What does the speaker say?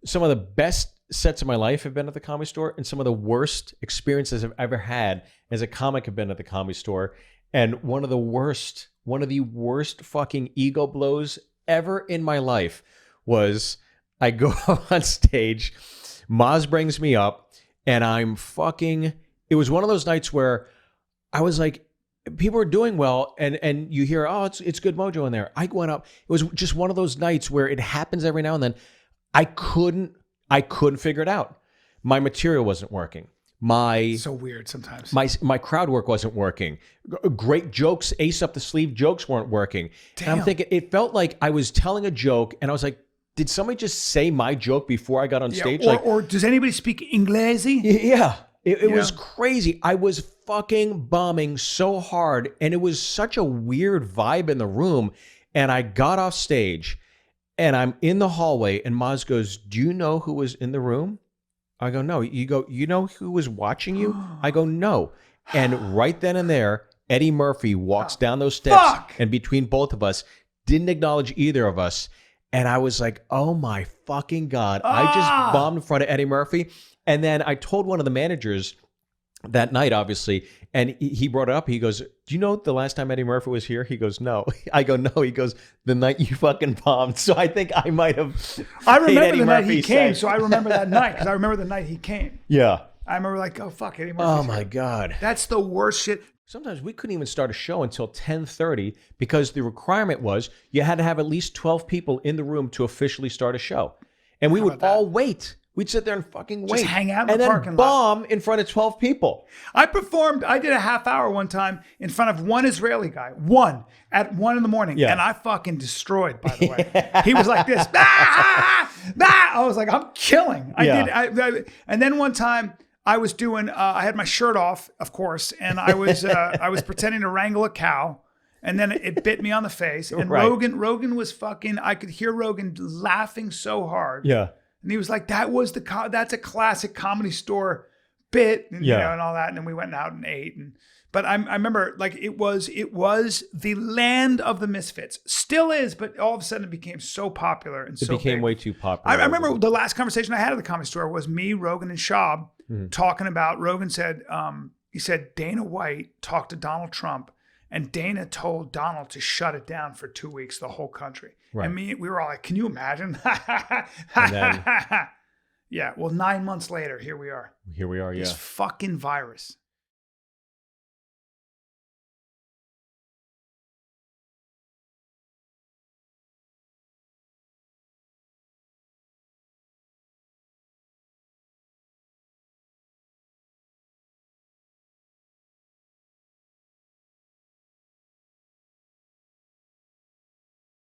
some of the best sets of my life have been at the Comedy Store, and some of the worst experiences I've ever had as a comic have been at the Comedy Store. And one of the worst fucking ego blows ever in my life was I go on stage, Maz brings me up, and it was one of those nights where I was like, people are doing well, and you hear, oh, it's good mojo in there. I went up. It was just one of those nights where it happens every now and then. I couldn't figure it out. My material wasn't working. So weird sometimes. My crowd work wasn't working. Great jokes, ace up the sleeve jokes weren't working. Damn. And I'm thinking, it felt like I was telling a joke, and I was like, did somebody just say my joke before I got on stage? Or does anybody speak Inglesi? Yeah. It was crazy. I was fucking bombing so hard, and it was such a weird vibe in the room. And I got off stage, and I'm in the hallway, and Maz goes, do you know who was in the room? I go, no. You go, you know who was watching you? I go, no. And right then and there, Eddie Murphy walks down those steps, and between both of us, didn't acknowledge either of us. And I was like, oh my fucking God. I just bombed in front of Eddie Murphy. And then I told one of the managers that night, obviously, and he brought it up. He goes, do you know the last time Eddie Murphy was here? He goes, no. I go, no. He goes, the night you fucking bombed. So I think I might have. I remember the night he came. So I remember that night because I remember the night he came. Yeah. I remember like, oh, fuck, Eddie Murphy. Oh my God. That's the worst shit. Sometimes we couldn't even start a show until 10:30 because the requirement was you had to have at least 12 people in the room to officially start a show. And we would all wait. We'd sit there and fucking wait. Just hang out in the parking lot. And then bomb in front of 12 people. I did a half hour one time in front of one Israeli guy. At 1 a.m. Yeah. And I fucking destroyed, by the way. He was like this. I was like, I'm killing. And then one time I was doing, I had my shirt off, of course, and I was pretending to wrangle a cow. And then it bit me on the face. And Rogan was fucking, I could hear Rogan laughing so hard. Yeah. And he was like, that's a classic Comedy Store bit, and, you know, and all that. And then we went out and ate. But I remember, like, it was the land of the misfits. Still is, but all of a sudden it became so popular and so big. It became way too popular. I remember the last conversation I had at the Comedy Store was me, Rogan, and Schaub talking about, Rogan said, he said, Dana White talked to Donald Trump, and Dana told Donald to shut it down for 2 weeks, the whole country. Right. And we were all like, can you imagine? Yeah. Well, 9 months later, here we are. Yeah. This fucking virus.